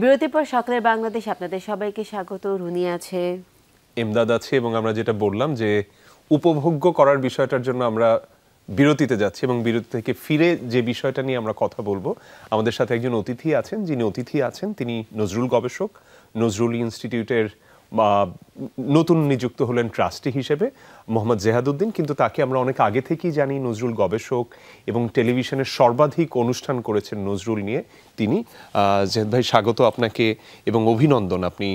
বিরতির পর সকালের বাংলাদেশ আপনাদের সবাইকে স্বাগত। রুনি আছে, এমদাদ আছে এবং আমরা যেটা বললাম যে উপভোগ্য করার বিষয়টার জন্য আমরা বিরতিতে যাচ্ছি এবং বিরতি থেকে ফিরে যে বিষয়টা নিয়ে আমরা কথা বলবো, আমাদের সাথে একজন অতিথি আছেন। যিনি অতিথি আছেন তিনি নজরুল গবেষক, নজরুল ইনস্টিটিউটের নতুন নিযুক্ত হলেন ট্রাস্টি হিসেবে মোহাম্মদ জেহাদউদ্দিন। কিন্তু তাকে আমরা অনেক আগে থেকেই জানি নজরুল গবেষক এবং টেলিভিশনের সর্বাধিক অনুষ্ঠান করেছেন নজরুল নিয়ে তিনি। জেহাদ ভাই, স্বাগত আপনাকে এবং অভিনন্দন, আপনি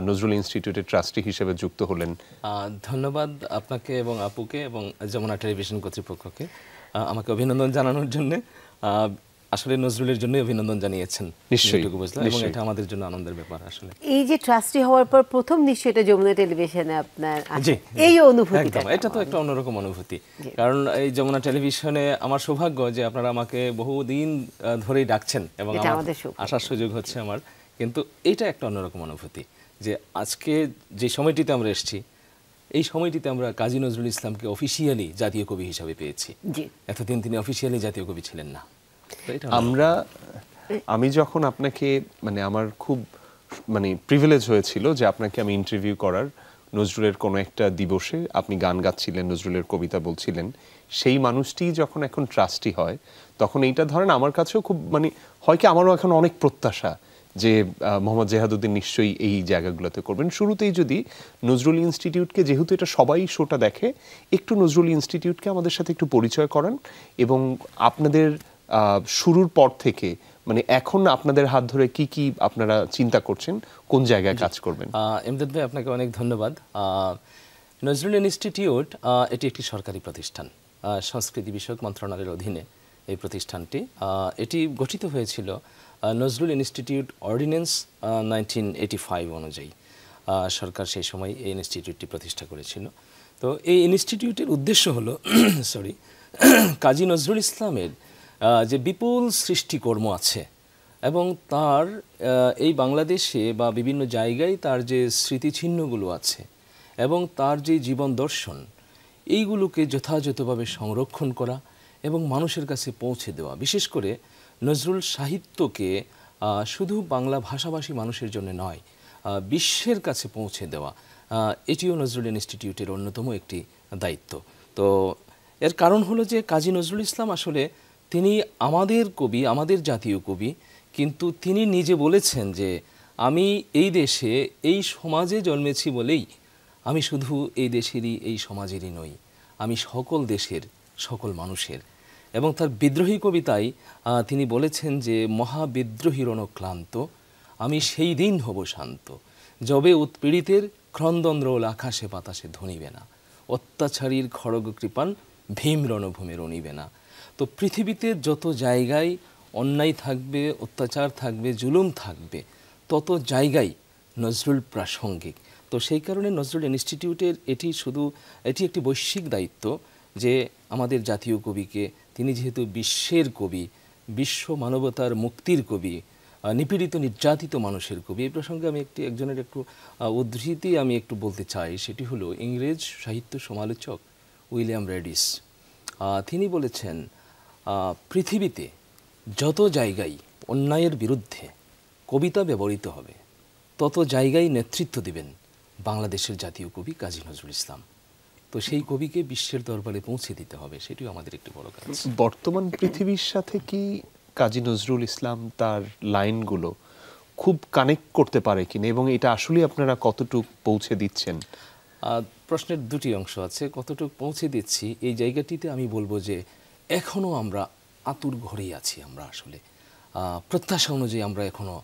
নজরুল ইনস্টিটিউটের ট্রাস্টি হিসেবে যুক্ত হলেন। ধন্যবাদ আপনাকে এবং আপুকে এবং যমুনা টেলিভিশন কর্তৃপক্ষকে আমাকে অভিনন্দন জানানোর জন্য। আসলে নজরুলের জন্য অভিনন্দন জানিয়েছেন নিশ্চয়ই, এবং এটা আমাদের জন্য আনন্দের ব্যাপার। আসলে এই যে ট্রাস্টি হওয়ার পর প্রথম নিশ্চয়ই এটা যমুনা টেলিভিশনে আপনার এই অনুভূতিটা, এটা তো একটা অন্যরকম অনুভূতি। কারণ এই যমুনা টেলিভিশনে আমার সৌভাগ্য যে আপনারা আমাকে বহুদিন ধরেই ডাকছেন এবং আসার সুযোগ হচ্ছে আমার। কিন্তু এটা একটা অন্যরকম অনুভূতি যে আজকে যে সময়টিতে আমরা এসেছি, এই সময়টিতে আমরা কাজী নজরুল ইসলামকে অফিসিয়ালি জাতীয় কবি হিসাবে পেয়েছি। এতদিন তিনি অফিসিয়ালি জাতীয় কবি ছিলেন না। আমি যখন আপনাকে আমার খুব প্রিভিলেজ হয়েছিল যে আপনাকে আমি ইন্টারভিউ করার, নজরুলের কোনো একটা দিবসে আপনি গান গাচ্ছিলেন, নজরুলের কবিতা বলছিলেন, সেই মানুষটি যখন এখন ট্রাস্টি হয় তখন এইটা ধরেন আমার কাছেও খুব হয় কি, আমারও এখন অনেক প্রত্যাশা যে মোহাম্মদ জেহাদউদ্দিন নিশ্চয়ই এই জায়গাগুলোতে করবেন। শুরুতেই যদি নজরুল ইনস্টিটিউটকে, যেহেতু এটা সবাই শোটা দেখে, একটু নজরুল ইনস্টিটিউটকে আমাদের সাথে একটু পরিচয় করান এবং আপনাদের শুরুর পর থেকে এখন আপনাদের হাত ধরে কি কি আপনারা চিন্তা করছেন, কোন জায়গায় কাজ করবেন। এমদাদ ভাই, আপনাকে অনেক ধন্যবাদ। নজরুল ইনস্টিটিউট এটি একটি সরকারি প্রতিষ্ঠান, সংস্কৃতি বিষয়ক মন্ত্রণালয়ের অধীনে এই প্রতিষ্ঠানটি। এটি গঠিত হয়েছিল নজরুল ইনস্টিটিউট অর্ডিন্যান্স 1985 অনুযায়ী। সরকার সেই সময় এই ইনস্টিটিউটটি প্রতিষ্ঠা করেছিল। তো এই ইনস্টিটিউটের উদ্দেশ্য হলো কাজী নজরুল ইসলামের যে বিপুল সৃষ্টিকর্ম আছে এবং তার এই বাংলাদেশে বা বিভিন্ন জায়গায় তার যে স্মৃতিচিহ্নগুলো আছে এবং তার যে জীবন দর্শন, এইগুলোকে যথাযথভাবে সংরক্ষণ করা এবং মানুষের কাছে পৌঁছে দেওয়া। বিশেষ করে নজরুল সাহিত্যকে শুধু বাংলা ভাষাভাষী মানুষের জন্য নয়, বিশ্বের কাছে পৌঁছে দেওয়া, এটিও নজরুল ইনস্টিটিউটের অন্যতম একটি দায়িত্ব। তো এর কারণ হলো যে কাজী নজরুল ইসলাম আসলে তিনি আমাদের কবি, আমাদের জাতীয় কবি, কিন্তু তিনি নিজে বলেছেন যে আমি এই দেশে, এই সমাজে জন্মেছি বলেই আমি শুধু এই দেশেরই, এই সমাজেরই নই, আমি সকল দেশের, সকল মানুষের। এবং তার বিদ্রোহী কবিতায় তিনি বলেছেন যে মহাবিদ্রোহী রণক্লান্ত, আমি সেই দিন হব শান্ত, যবে উৎপীড়িতের ক্রন্দনরোল আকাশে বাতাসে ধ্বনিবে না, অত্যাচারীর খড়গ কৃপান ভীম রণভূমে রণিবে না। তো পৃথিবীতে যত জায়গায় অন্যায় থাকবে, অত্যাচার থাকবে, জুলুম থাকবে, তত জায়গায় নজরুল প্রাসঙ্গিক। তো সেই কারণে নজরুল ইনস্টিটিউটের এটি একটি বৈশ্বিক দায়িত্ব যে আমাদের জাতীয় কবিকে, তিনি যেহেতু বিশ্বের কবি, বিশ্ব মানবতার মুক্তির কবি, নিপীড়িত নির্যাতিত মানুষের কবি। এই প্রসঙ্গে আমি একজনের একটু উদ্ধৃতি আমি একটু বলতে চাই। সেটি হলো ইংরেজ সাহিত্য সমালোচক উইলিয়াম রেডিস। তিনি বলেছেন, পৃথিবীতে যত জায়গায় অন্যায়ের বিরুদ্ধে কবিতা ব্যবহৃত হবে, তত জায়গায় নেতৃত্ব দিবেন বাংলাদেশের জাতীয় কবি কাজী নজরুল ইসলাম। তো সেই কবিকে বিশ্বের দরবারে পৌঁছে দিতে হবে, সেটিও আমাদের একটি বড় কাজ। বর্তমান পৃথিবীর সাথে কি কাজী নজরুল ইসলাম তার লাইনগুলো খুব কানেক্ট করতে পারে কিনা, এবং এটা আসলে আপনারা কতটুকু পৌঁছে দিচ্ছেন? প্রশ্নের দুটি অংশ আছে। কতটুকু পৌঁছে দিচ্ছি, এই জায়গাটিতে আমি বলবো যে এখনও আমরা আতুর ঘরেই আছি। আমরা আসলে প্রত্যাশা অনুযায়ী আমরা এখনও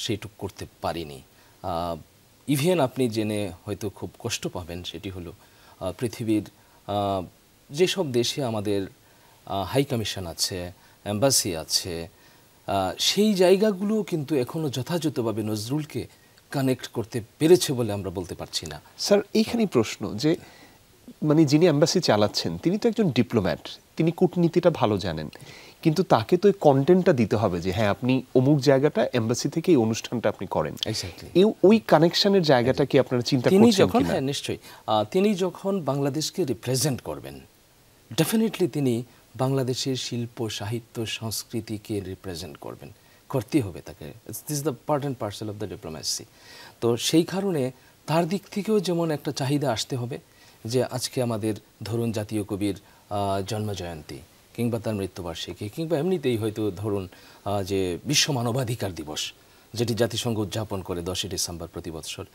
সেইটুক করতে পারিনি। ইভেন আপনি জেনে হয়তো খুব কষ্ট পাবেন, সেটি হলো পৃথিবীর যেসব দেশে আমাদের হাই কমিশন আছে, এম্বাসি আছে, সেই জায়গাগুলো কিন্তু এখনও যথাযথভাবে নজরুলকে কানেক্ট করতে পেরেছে বলে আমরা বলতে পারছি না। স্যার, এইখানেই প্রশ্ন যে যিনি এম্বাসি চালাচ্ছেন তিনি তো একজন ডিপ্লোম্যাট, তিনি কূটনীতিটা ভালো জানেন, কিন্তু তাকে তো এই কন্টেন্টটা দিতে হবে যে হ্যাঁ আপনি অমুক জায়গাটা এম্বাসি থেকে এই অনুষ্ঠানটা আপনি করেন। ওই কানেকশনের জায়গাটা কি আপনারা চিন্তা করছেন কিনা? হ্যাঁ, নিশ্চয়ই। তিনি যখন বাংলাদেশকে রিপ্রেজেন্ট করবেন, ডেফিনেটলি তিনি বাংলাদেশের শিল্প, সাহিত্য, সংস্কৃতিকে রিপ্রেজেন্ট করবেন। করতেই হবে তাকে, this the part and parcel of the diplomacy. তো সেই কারণে তার দিক থেকেও যেমন একটা চাহিদা আসতে হবে যে আজকে আমাদের ধরুন জাতীয় কবির জন্মজয়ন্তী কিংবা তার মৃত্যুবার্ষিকী কিংবা এমনিতেই হয়তো ধরুন যে বিশ্ব মানবাধিকার দিবস যেটি জাতিসংঘ উদযাপন করে 10ই ডিসেম্বর প্রতি বৎসর,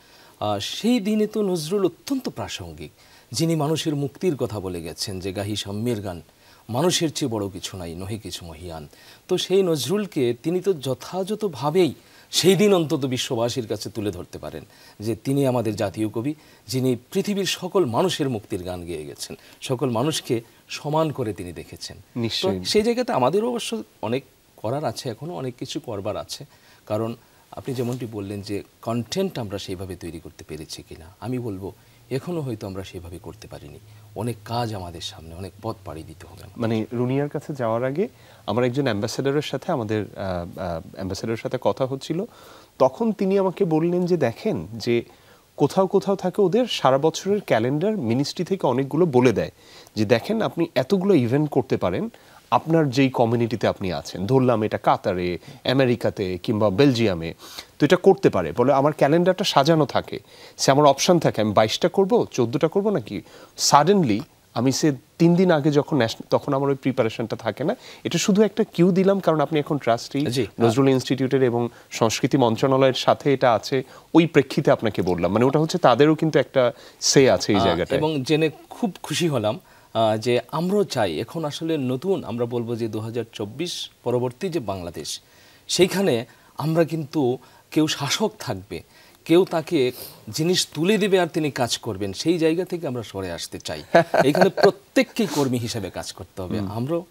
সেই দিনে তো নজরুল অত্যন্ত প্রাসঙ্গিক, যিনি মানুষের মুক্তির কথা বলে গেছেন যে গাহি সাম্যের গান, মানুষের চেয়ে বড় কিছু নাই নহে কিছু মহিয়ান। তো সেই নজরুলকে তিনি তো যথাযথভাবেই সেই দিন অন্তত বিশ্ববাসীর কাছে তুলে ধরতে পারেন যে তিনি আমাদের জাতীয় কবি, যিনি পৃথিবীর সকল মানুষের মুক্তির গান গেয়ে গেছেন, সকল মানুষকে সমান করে তিনি দেখেছেন। তো সেই জায়গাতে আমাদেরও অবশ্য অনেক করার আছে, এখনও অনেক কিছু করবার আছে। কারণ আপনি যেমনটি বললেন যে কন্টেন্ট আমরা সেইভাবে তৈরি করতে পেরেছি কিনা, আমি বলবো এখনও হয়তো আমরা সেভাবে করতে পারিনি। অনেক কাজ আমাদের সামনে, অনেক পথ পাড়ি দিতে হবে। মানে রুনিয়ার কাছে যাওয়ার আগে আমার একজন অ্যাম্বাসেডরের সাথে আমাদের অ্যাম্বাসেডরের সাথে কথা হচ্ছিল, তখন তিনি আমাকে বললেন যে দেখেন যে কোথাও কোথাও থাকে ওদের সারা বছরের ক্যালেন্ডার মিনিস্ট্রি থেকে অনেকগুলো বলে দেয় যে দেখেন আপনি এতগুলো ইভেন্ট করতে পারেন আপনার যেই কমিউনিটিতে আপনি আছেন, ধরলাম এটা কাতারে, আমেরিকাতে কিংবা বেলজিয়ামে, তো এটা করতে পারে বলে আমার ক্যালেন্ডারটা সাজানো থাকে, সে আমার অপশান থাকে আমি 22টা করবো 14টা করবো নাকি। সাডেনলি আমি সে 3 দিন আগে যখন তখন আমার ওই প্রিপারেশনটা থাকে না। এটা শুধু একটা কিউ দিলাম কারণ আপনি এখন ট্রাস্টি নজরুল ইনস্টিটিউটের এবং সংস্কৃতি মন্ত্রণালয়ের সাথে এটা আছে, ওই প্রেক্ষিতে আপনাকে বললাম। মানে ওটা হচ্ছে তাদেরও কিন্তু একটা সে আছে এই জায়গাটা। এবং জেনে খুব খুশি হলাম যে আমরাও চাই এখন আসলে নতুন আমরা বলবো যে 2024 পরবর্তী যে বাংলাদেশ, সেইখানে আমরা কিন্তু কেউ শাসক থাকবে, কেউ তাকে জিনিস তুলে দেবে আর তিনি কাজ করবেন, সেই জায়গা থেকে আমরা সরে আসতে চাই। এখানে প্রত্যেককেই কর্মী হিসেবে কাজ করতে হবে।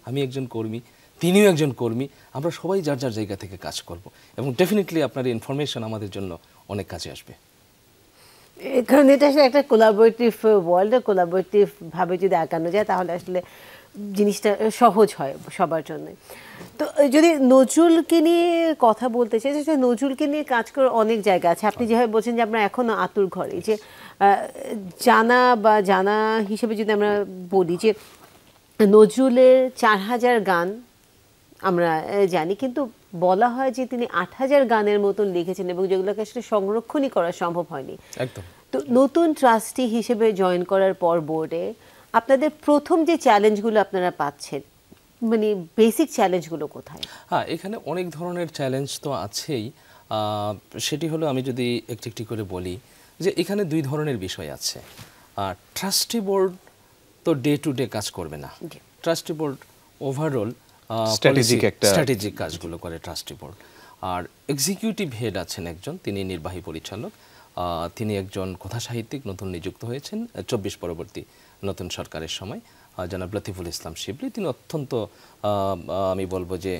আমি একজন কর্মী, তিনিও একজন কর্মী, আমরা সবাই যার যার জায়গা থেকে কাজ করব এবং ডেফিনেটলি আপনার ইনফরমেশন আমাদের জন্য অনেক কাজে আসবে। কারণ এটা আসলে একটা কোলাবোরেটিভ ওয়ার্ল্ড, কোলাবোরেটিভ ভাবে যদি আগানো যায় তাহলে আসলে জিনিসটা সহজ হয় সবার জন্য। তো যদি নজরুলকে নিয়ে কথা বলতে চাই, যে নজরুলকে নিয়ে কাজ করার অনেক জায়গা আছে। আপনি যেভাবে বলছেন যে আমরা এখনো আতুর ঘরে, যে জানা হিসেবে যদি আমরা বলি যে নজরুলের 4000 গান আমরা জানি, কিন্তু বলা হয় যে তিনি 8000 গানের মতন লিখেছেন এবং যেগুলোকে আসলে সংরক্ষণই করা সম্ভব হয়নি। একদম। তো নতুন ট্রাস্টি হিসেবে জয়েন করার পর বোর্ডে আপনাদের প্রথম যে চ্যালেঞ্জগুলো আপনারা পাচ্ছেন, মানে বেসিক চ্যালেঞ্জগুলো কোথায়? হ্যাঁ, এখানে অনেক ধরনের চ্যালেঞ্জ তো আছেই। সেটি হলো আমি যদি একটি একটি করে বলি যে এখানে 2 ধরনের বিষয় আছে। ট্রাস্টি বোর্ড তো ডে টু ডে কাজ করবে না, ট্রাস্টি বোর্ড ওভারঅল স্ট্র্যাটেজিক কাজগুলো করে ট্রাস্টি বোর্ড। আর এক্সিকিউটিভ হেড আছেন একজন, তিনি নির্বাহী পরিচালক, তিনি একজন কথা সাহিত্যিক নতুন নিযুক্ত হয়েছেন 24 পরবর্তী নতুন সরকারের সময়, জনাব লতিফুল ইসলাম শিবলি। তিনি অত্যন্ত আমি বলবো যে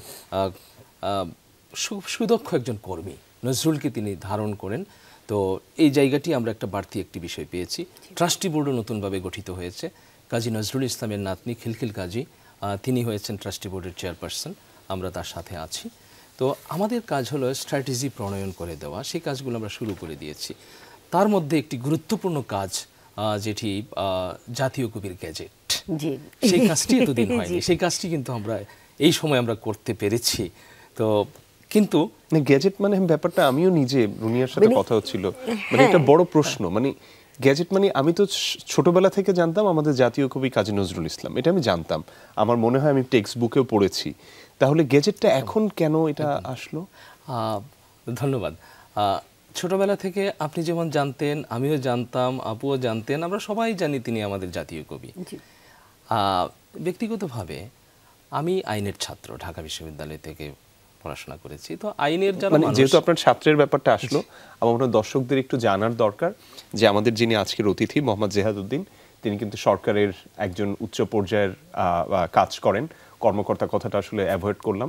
সুদক্ষ একজন কর্মী, নজরুলকে তিনি ধারণ করেন। তো এই জায়গাটি আমরা একটা বাড়তি একটি বিষয় পেয়েছি। ট্রাস্টি বোর্ডও নতুনভাবে গঠিত হয়েছে। কাজী নজরুল ইসলামের নাতনি খিলখিল কাজী, তিনি হয়েছেন ট্রাস্টি বোর্ডের চেয়ারপারসন, আমরা তার সাথে আছি। তো আমাদের কাজ হলো স্ট্র্যাটেজি প্রণয়ন করে দেওয়া, সেই কাজগুলো আমরা শুরু করে দিয়েছি। তার মধ্যে একটি গুরুত্বপূর্ণ কাজ যেটি জাতীয় কবির গ্যাজেট, সেই কাজটি এতদিন হয়নি, সেই কাজটি কিন্তু আমরা এই সময় আমরা করতে পেরেছি। তো কিন্তু গ্যাজেট মানে ব্যাপারটা আমিও নিজে রুনিয়ার সাথে কথা হচ্ছিল, মানে এটা বড় প্রশ্ন। মানে গ্যাজেট মানে আমি তো ছোটবেলা থেকে জানতাম আমাদের জাতীয় কবি কাজী নজরুল ইসলাম, এটা আমি জানতাম, আমার মনে হয় আমি টেক্সট বুকেও পড়েছি। তাহলে গ্যাজেটটা এখন কেন এটা আসলো? ধন্যবাদ। ছোটবেলা থেকে আপনি যেমন জানতেন, আমিও জানতাম, আপুও জানতেন, আমরা সবাই জানি তিনি আমাদের জাতীয় কবি। ব্যক্তিগতভাবে আমি আইনের ছাত্র, ঢাকা বিশ্ববিদ্যালয় থেকে পড়াশোনা করেছি। তো আইনের যারা মানুষ, যেহেতু আপনার ছাত্রের ব্যাপারটা আসলো, আমার মনে হয় দর্শকদের একটু জানার দরকার যে আমাদের যিনি আজকের অতিথি মোহাম্মদ জেহাদউদ্দিন, তিনি কিন্তু সরকারের একজন উচ্চ পর্যায়ের কাজ করেন, কর্মকর্তা কথাটা আসলে অ্যাভয়েড করলাম,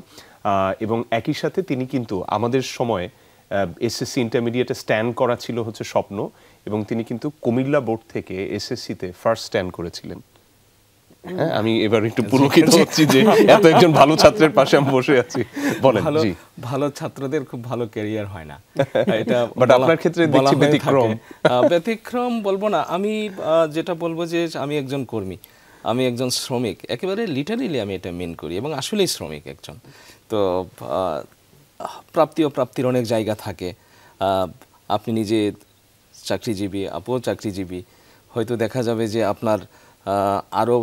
এবং একই সাথে তিনি কিন্তু আমাদের সময় এসএসসি ইন্টারমিডিয়েটে স্ট্যান্ড করা ছিল হচ্ছে স্বপ্ন, এবং তিনি কিন্তু কুমিল্লা বোর্ড থেকে এসএসসিতে ফার্স্ট স্ট্যান্ড করেছিলেন। হ্যাঁ, আমি এবার একটু পুলকিত হচ্ছি যে এত একজন ভালো ছাত্রের পাশে আমি বসে আছি। বলেন। জি, ভালো ছাত্রদের খুব ভালো ক্যারিয়ার হয় না, এটা বাট আপনার ক্ষেত্রে দেখছি ব্যতিক্রম। ব্যতিক্রম বলবো না, আমি যেটা বলবো যে আমি একজন কর্মী, আমি একজন শ্রমিক, একেবারে লিটারেলি আমি এটা মেন করি এবং আসলেই শ্রমিক একজন। তো প্রাপ্তি অপ্রাপ্তির অনেক জায়গা থাকে। আপনি নিজে চাকরিজীবী, আপনিও চাকরিজীবী, হয়তো দেখা যাবে যে আপনার আরও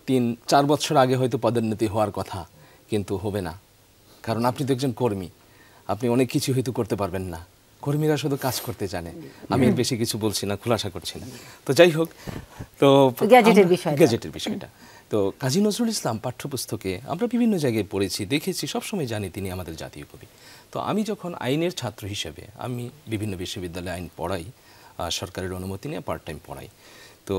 3-4 বছর আগে হয়তো পদোন্নতি হওয়ার কথা, কিন্তু হবে না, কারণ আপনি তো একজন কর্মী, আপনি অনেক কিছু হয়তো করতে পারবেন না। কর্মীরা শুধু কাজ করতে জানে। আমি এর বেশি কিছু বলছি না, খোলাসা করছি না। তো যাই হোক, তো গ্যাজেটের বিষয়টা তো কাজী নজরুল ইসলাম পাঠ্যপুস্তকে আমরা বিভিন্ন জায়গায় পড়েছি, দেখেছি, সবসময় জানি তিনি আমাদের জাতীয় কবি। তো আমি যখন আইনের ছাত্র হিসেবে আমি বিভিন্ন বিশ্ববিদ্যালয়ে আইন পড়াই, সরকারের অনুমতি নিয়ে পার্ট টাইম পড়াই। তো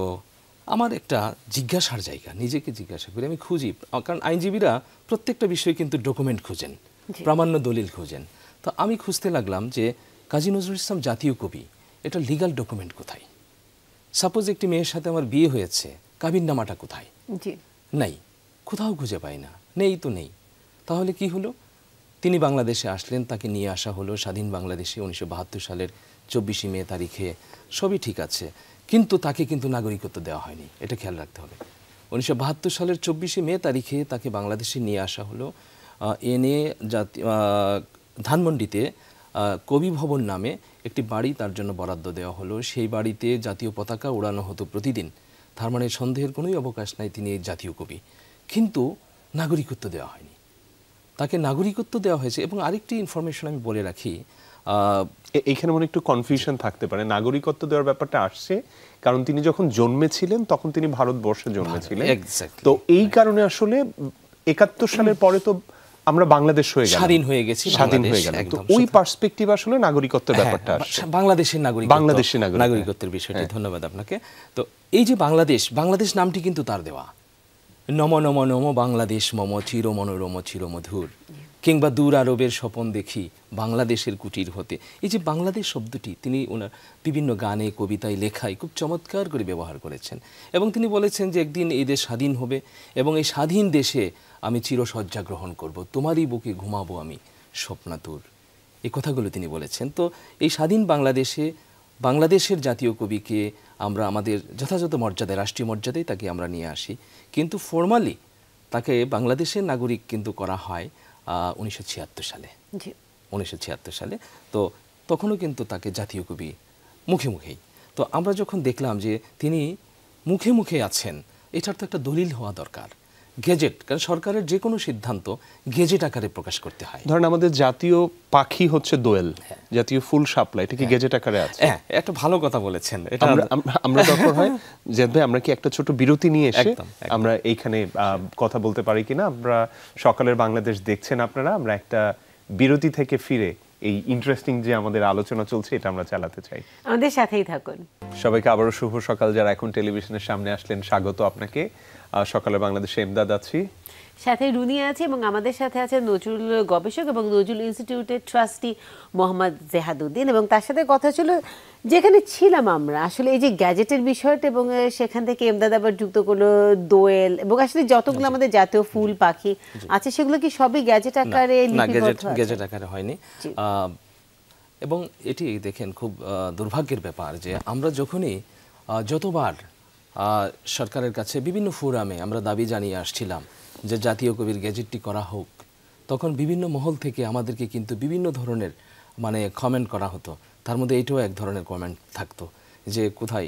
আমার একটা জিজ্ঞাসার জায়গা, নিজেকে জিজ্ঞাসা করি, আমি খুঁজি, কারণ আইনজীবীরা প্রত্যেকটা বিষয়ে কিন্তু ডকুমেন্ট খুঁজেন, প্রামাণ্য দলিল খুঁজেন। তো আমি খুঁজতে লাগলাম যে কাজী নজরুল ইসলাম জাতীয় কবি, এটা লিগ্যাল ডকুমেন্ট কোথায়? সাপোজ একটি মেয়ের সাথে আমার বিয়ে হয়েছে, কাবিননামাটা কোথায়? নাই, কোথাও খুঁজে পাই না, নেই তো নেই। তাহলে কি হলো? তিনি বাংলাদেশে আসলেন, তাকে নিয়ে আসা হলো স্বাধীন বাংলাদেশে 1972 সালের 24 মে তারিখে, সবই ঠিক আছে, কিন্তু তাকে কিন্তু নাগরিকত্ব দেওয়া হয়নি, এটা খেয়াল রাখতে হবে। 1972 সালের 24 মে তারিখে তাকে বাংলাদেশে নিয়ে আসা হলো, এনে ধানমন্ডিতে কবি ভবন নামে একটি বাড়ি তার জন্য বরাদ্দ দেওয়া হলো। সেই বাড়িতে জাতীয় পতাকা উড়ানো হতো প্রতিদিন। তার মানে সন্দেহের কোনোই অবকাশ নাই তিনি জাতীয় কবি, কিন্তু নাগরিকত্ব দেওয়া হয়নি। তাকে নাগরিকত্ব দেওয়া হয়েছে। এবং আরেকটি ইনফরমেশন আমি বলে রাখি, এখানে মনে একটু কনফিউশন থাকতে পারে। নাগরিকত্ব দেওয়ার ব্যাপারটা আসছে কারণ তিনি যখন জন্মেছিলেন তখন তিনি ভারতবর্ষে জন্মেছিলেন, তো এই কারণে আসলে 71 সালের পরে তো আমরা বাংলাদেশ হয়ে গেল, স্বাধীন হয়ে গেছি, স্বাধীন হয়ে গেল। তো ওই পার্সপেক্টিভ আসলে নাগরিকত্বের ব্যাপারটা আসছে, বাংলাদেশের নাগরিকত্বের বিষয়টি। ধন্যবাদ আপনাকে। তো এই যে বাংলাদেশ নামটি কিন্তু তার দেওয়া, নম নম নম বাংলাদেশ মম চির মনোরম চির মধুর, কিংবা দূর আরবের স্বপন দেখি বাংলাদেশের কুটির হতে। এই যে বাংলাদেশ শব্দটি তিনি ওনার বিভিন্ন গানে, কবিতায়, লেখায় খুব চমৎকার করে ব্যবহার করেছেন। এবং তিনি বলেছেন যে একদিন এই দেশ স্বাধীন হবে এবং এই স্বাধীন দেশে আমি চিরশয্যা গ্রহণ করব, তোমারই বুকে ঘুমাবো আমি স্বপ্নাতুর। এই কথাগুলো তিনি বলেছেন। তো এই স্বাধীন বাংলাদেশের জাতীয় কবিকে আমরা আমাদের যথাযথ মর্যাদায়, রাষ্ট্রীয় মর্যাদায় তাকে আমরা নিয়ে আসি, কিন্তু ফর্মালি তাকে বাংলাদেশের নাগরিক কিন্তু করা হয় 1976 সালে। 1976 সালে। তো তখনও কিন্তু তাকে জাতীয় কবি মুখে মুখেই। তো আমরা যখন দেখলাম যে তিনি মুখে মুখে আছেন, এটার তো একটা দলিল হওয়া দরকার, গেজেট, কারণ সরকারের যে কোনো সিদ্ধান্ত গেজেট আকারে প্রকাশ করতে হয়। ধরেন আমাদের জাতীয় পাখি হচ্ছে দোয়েল, জাতীয় ফুল শাপলা, এটা কি গেজেট আকারে আছে? হ্যাঁ, একটা ভালো কথা বলেছেন। এটা আমরা দরকার হয় যে ভাই আমরা কি একটা ছোট বিরতি নিয়ে এসে আমরা এইখানে কথা বলতে পারি কিনা? আমরা সকালের বাংলাদেশ দেখছেন আপনারা, আমরা একটা বিরতি থেকে ফিরে এই ইন্টারেস্টিং যে আমাদের আলোচনা চলছে এটা আমরা চালাতে চাই। আমাদের সাথেই থাকুন। সবাইকে আবারও শুভ সকাল। যারা এখন টেলিভিশনের সামনে আসলেন, স্বাগত আপনাকে। সকালের বাংলাদেশে এমদাদ আছি, সাথে রুনি আছে, এবং আমাদের সাথে আছে নজরুল গবেষক এবং নজরুল ইনস্টিটিউটের ট্রাস্টি মোহাম্মদ জেহাদুদ্দিন। এবং তার সাথে কথা ছিল যেখানে ছিলাম আমরা আসলে এই যে গ্যাজেটের বিষয়টা, এবং সেখান থেকে এমদাদ আবার যুক্ত করলো দোয়েল, এবং আসলে যতগুলো আমাদের জাতীয় ফুল পাখি আছে সেগুলো কি সবই গ্যাজেট আকারে লিপিবদ্ধ আছে? গ্যাজেট আকারে হয়নি। এবং এটি দেখেন খুব দুর্ভাগ্যের ব্যাপার যে আমরা যতবার সরকারের কাছে বিভিন্ন ফোরামে আমরা দাবি জানিয়ে আসছিলাম যে জাতীয় কবির গ্যাজেটটি করা হোক, তখন বিভিন্ন মহল থেকে আমাদেরকে কিন্তু বিভিন্ন ধরনের কমেন্ট করা হতো। তার মধ্যে এইটাও এক ধরনের কমেন্ট থাকতো যে কোথায়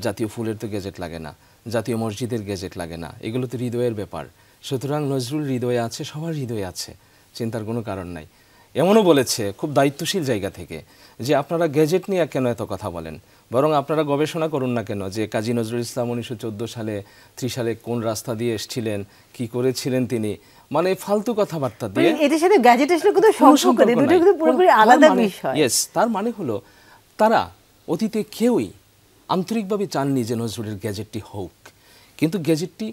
জাতীয় ফুলের তো গ্যাজেট লাগে না, জাতীয় মসজিদের গ্যাজেট লাগে না, এগুলো তো হৃদয়ের ব্যাপার। সুতরাং নজরুল হৃদয়ে আছে, সবার হৃদয়ে আছে, চিন্তার কোনো কারণ নাই। এমনও বলেছে খুব দায়িত্বশীল জায়গা থেকে যে আপনারা গ্যাজেট নিয়ে কেন এত কথা বলেন, বরং আপনারা গবেষণা করুন না কেন যে কাজী নজরুল ইসলাম 1914 সালে 30 সালে কোন রাস্তা দিয়ে এসেছিলেন, কি করেছিলেন তিনি, ফালতু কথাবার্তা দিয়ে এটার সাথে গ্যাজেট আসলে কোনো সম্পর্ক নেই, দুটো কিন্তু পুরোপুরি আলাদা বিষয়। তার মানে হলো তারা অতীতে কেউই আন্তরিকভাবে চাননি যে নজরুলের গ্যাজেটটি হোক, কিন্তু গ্যাজেটটি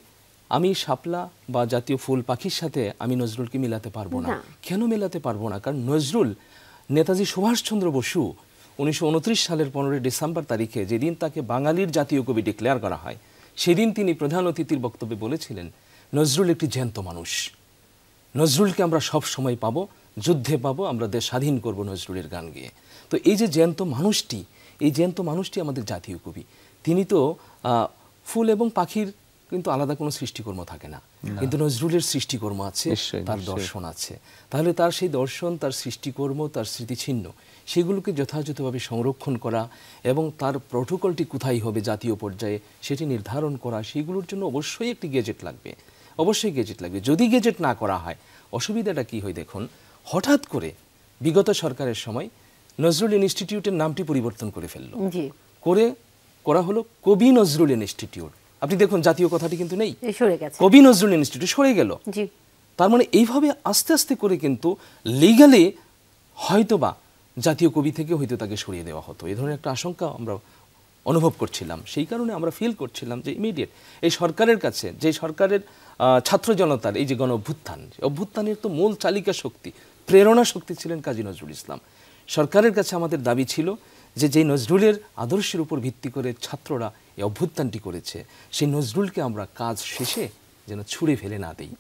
আমি শাপলা বা জাতীয় ফুল পাখির সাথে আমি নজরুলকে মিলাতে পারবো না। কেন মেলাতে পারবো না? কারণ নজরুল নেতাজি সুভাষচন্দ্র বসু 1929 সালের 15 ডিসেম্বর তারিখে যেদিন তাকে বাঙালির জাতীয় কবি ডিক্লেয়ার করা হয়, সেদিন তিনি প্রধান অতিথির বক্তব্যে বলেছিলেন নজরুল একটি জ্যান্ত মানুষ, নজরুলকে আমরা সব সময় পাবো, যুদ্ধে পাবো, আমরা দেশ স্বাধীন করব নজরুলের গান গেয়ে। তো এই যে জ্যান্ত মানুষটি, এই জ্যান্ত মানুষটি আমাদের জাতীয় কবি। তিনি তো ফুল এবং পাখির কিন্তু আলাদা কোনো সৃষ্টিকর্ম থাকে না, কিন্তু নজরুলের সৃষ্টিকর্ম আছে, তার দর্শন আছে। তাহলে তার সেই দর্শন, তার সৃষ্টিকর্ম, তার স্মৃতিচিহ্ন, সেগুলোকে যথাযথভাবে সংরক্ষণ করা এবং তার প্রটোকলটি কোথায় হবে জাতীয় পর্যায়ে সেটি নির্ধারণ করা, সেগুলোর জন্য অবশ্যই একটি গেজেট লাগবে, অবশ্যই গেজেট লাগবে। যদি গেজেট না করা হয় অসুবিধাটা কি হয় দেখুন, হঠাৎ করে বিগত সরকারের সময় নজরুল ইনস্টিটিউটের নামটি পরিবর্তন করে ফেললো, করা হলো কবি নজরুল ইনস্টিটিউট। আপনি দেখুন জাতীয় কথাটি কিন্তু নেই, কবি নজরুল ইনস্টিটিউট সরে গেল। তার মানে এইভাবে আস্তে আস্তে করে কিন্তু লিগালি হয়তোবা জাতীয় কবি থেকে হয়তো তাকে সরিয়ে দেওয়া হতো, এই ধরনের একটা আশঙ্কা আমরা অনুভব করছিলাম। সেই কারণে আমরা ফিল করছিলাম যে ইমিডিয়েট এই সরকারের কাছে, যে সরকারের ছাত্র জনতার এই যে গণ অভ্যুত্থানের তো মূল চালিকা শক্তি, প্রেরণা শক্তি ছিলেন কাজী নজরুল ইসলাম। সরকারের কাছে আমাদের দাবি ছিল যে নজরুলের আদর্শের উপর ভিত্তি করে ছাত্ররা এই অভ্যুত্থানটি করেছে, সেই নজরুলকে আমরা কাজ শেষে যেন ছুঁড়ে ফেলে না দেই,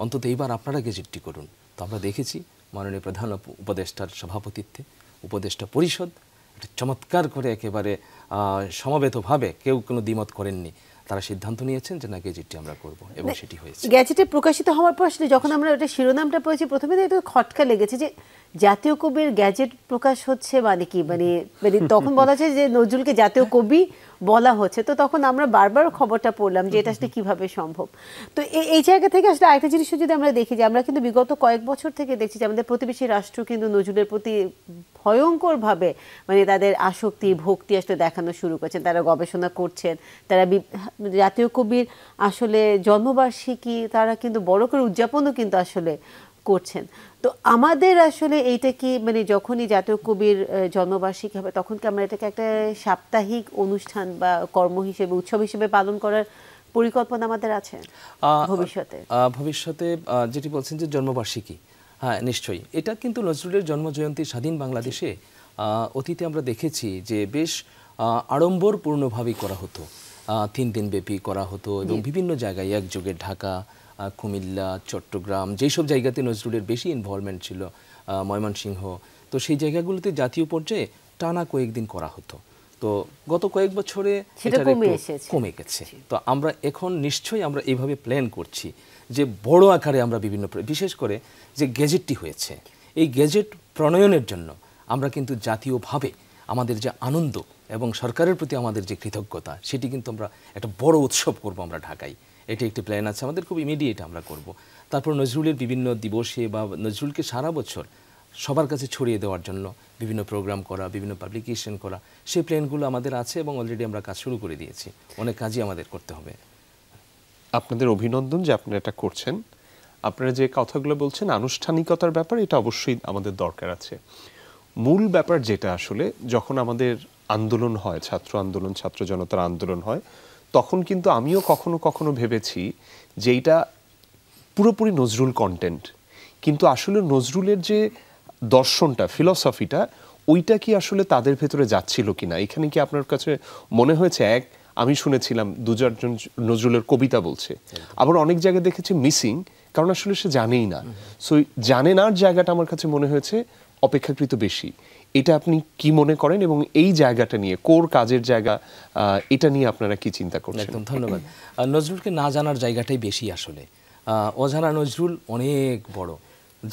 অন্তত এইবার আপনারা গেজেটটি করুন। তো আমরা দেখেছি মাননীয় প্রধান উপদেষ্টার সভাপতিত্বে উপদেষ্টা পরিষদ এটা চমৎকার করে একেবারে সমবেতভাবে, কেউ কোনো দ্বিমত করেননি, তারা সিদ্ধান্ত নিয়েছেন যে না গেজেটটি আমরা করব এবং সেটি হয়েছে। গেজেটে প্রকাশিত হওয়ার পর আসলে যখন আমরা ওটা শিরোনামটা পড়েছি প্রথমে তো একটু খটকা লেগেছে যে জাতীয় কবির গেজেট প্রকাশ হচ্ছে মানে কি, মানে তখন বলা যায় যে নজরুলকে জাতীয় কবি বলা হচ্ছে। তো তখন আমরা বারবার খবরটা পড়লাম যে এটা আসলে কিভাবে সম্ভব। তো এই জায়গা থেকে আসলে আরেকটা জিনিস যদি আমরা দেখি যে আমরা কিন্তু বিগত কয়েক বছর থেকে দেখছি যে আমাদের প্রতিবেশী রাষ্ট্র কিন্তু নজরুলের প্রতি ভয়ঙ্করভাবে মানে তাদের আসক্তি ভক্তি আসলে দেখানো শুরু করছেন, তারা গবেষণা করছেন, তারা জাতীয় কবির আসলে জন্মবার্ষিকী তারা কিন্তু বড় করে উদযাপনও কিন্তু আসলে করছেন। তো আমাদের আসলে এইটা কি মানে যখনই জাতীয় কবির জন্মবার্ষিকী হবে তখন কি আমরা এটাকে একটা সাপ্তাহিক অনুষ্ঠান বা কর্ম হিসেবে উৎসব হিসেবে পালন করার পরিকল্পনা আমাদের আছে ভবিষ্যতে? যেটি বলছেন যে জন্মবার্ষিকী, হ্যাঁ নিশ্চয়ই, এটা কিন্তু নজরুলের জন্মজয়ন্তী স্বাধীন বাংলাদেশে অতীতে আমরা দেখেছি যে বেশ আড়ম্বরপূর্ণভাবেই করা হতো, 3 দিন ব্যাপী করা হতো এবং বিভিন্ন জায়গায় একযোগে ঢাকা, কুমিল্লা, চট্টগ্রাম, যেসব জায়গাতে নজরুলের বেশি ইনভলভমেন্ট ছিল, ময়মনসিংহ, তো সেই জায়গাগুলোতে জাতীয় পর্যায়ে টানা কয়েকদিন করা হতো। তো গত কয়েক বছরে সেটা কমে গেছে। তো আমরা এখন নিশ্চয়ই আমরা এইভাবে প্ল্যান করছি যে বড় আকারে আমরা বিভিন্ন, বিশেষ করে যে গেজেটটি হয়েছে এই গেজেট প্রণয়নের জন্য আমরা কিন্তু জাতীয়ভাবে আমাদের যে আনন্দ এবং সরকারের প্রতি আমাদের যে কৃতজ্ঞতা সেটি কিন্তু আমরা একটা বড় উৎসব করব আমরা ঢাকায়, এটি একটি প্ল্যান আছে আমাদের, খুব ইমিডিয়েট আমরা করব। তারপর নজরুলের বিভিন্ন দিবসে বা নজরুলকে সারা বছর সবার কাছে ছড়িয়ে দেওয়ার জন্য বিভিন্ন প্রোগ্রাম করা, বিভিন্ন পাবলিকেশন করা, সেই প্ল্যানগুলো আমাদের আছে এবং অলরেডি আমরা কাজ শুরু করে দিয়েছি। অনেক কাজই আমাদের করতে হবে। আপনাদের অভিনন্দন যে আপনারা এটা করছেন। আপনারা যে কথাগুলো বলছেন আনুষ্ঠানিকতার ব্যাপার, এটা অবশ্যই আমাদের দরকার আছে। মূল ব্যাপার যেটা আসলে যখন আমাদের আন্দোলন হয়, ছাত্র আন্দোলন, ছাত্র জনতার আন্দোলন হয়, তখন কিন্তু আমিও কখনো কখনো ভেবেছি যে এইটা পুরোপুরি নজরুল কন্টেন্ট, কিন্তু আসলে নজরুলের যে দর্শনটা, ফিলসফিটা, ওইটা কি আসলে তাদের ভেতরে যাচ্ছিল কিনা। এখানে কি আপনার কাছে মনে হয়েছে, আমি শুনেছিলাম 2-4 জন নজরুলের কবিতা বলছে, আবার অনেক জায়গায় দেখেছি মিসিং, কারণ আসলে সে জানেই না। সো জানে নার জায়গাটা আমার কাছে মনে হয়েছে অপেক্ষাকৃত বেশি। এটা আপনি কি মনে করেন এবং এই জায়গাটা নিয়ে, কোর কাজের জায়গা, এটা নিয়ে আপনারা কি চিন্তা করছেন? একদম ধন্যবাদ। নজরুলকে না জানার জায়গাটাই বেশি আসলে, অজানা নজরুল অনেক বড়,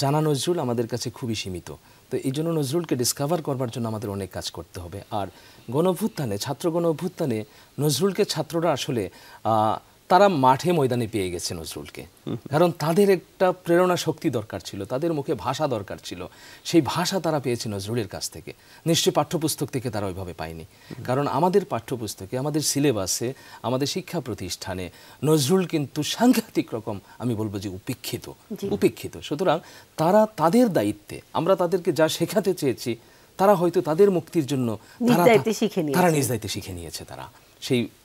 জানা নজরুল আমাদের কাছে খুবই সীমিত। তো এই জন্য নজরুলকে ডিসকভার করবার জন্য আমাদের অনেক কাজ করতে হবে। আর গণঅভ্যুত্থানে, ছাত্র গণঅভ্যুত্থানে নজরুলকে ছাত্ররা আসলে তারা মাঠে ময়দানে পেয়ে গেছে নজরুলকে, কারণ তাদের একটা প্রেরণা শক্তি দরকার ছিল, তাদের মুখে ভাষা দরকার ছিল, সেই ভাষা তারা পেয়েছে নজরুলের কাছ থেকে। নিশ্চয়ই পাঠ্যপুস্তক থেকে তারা ওইভাবে পায়নি, কারণ আমাদের পাঠ্যপুস্তকে, আমাদের সিলেবাসে, আমাদের শিক্ষা প্রতিষ্ঠানে নজরুল কিন্তু সাংঘাতিক রকম, আমি বলবো যে উপেক্ষিত। সুতরাং তারা তাদের দায়িত্বে, আমরা তাদেরকে যা শেখাতে চেয়েছি তারা হয়তো তাদের মুক্তির জন্য তারা নিজ দায়িত্বে শিখে নিয়েছে।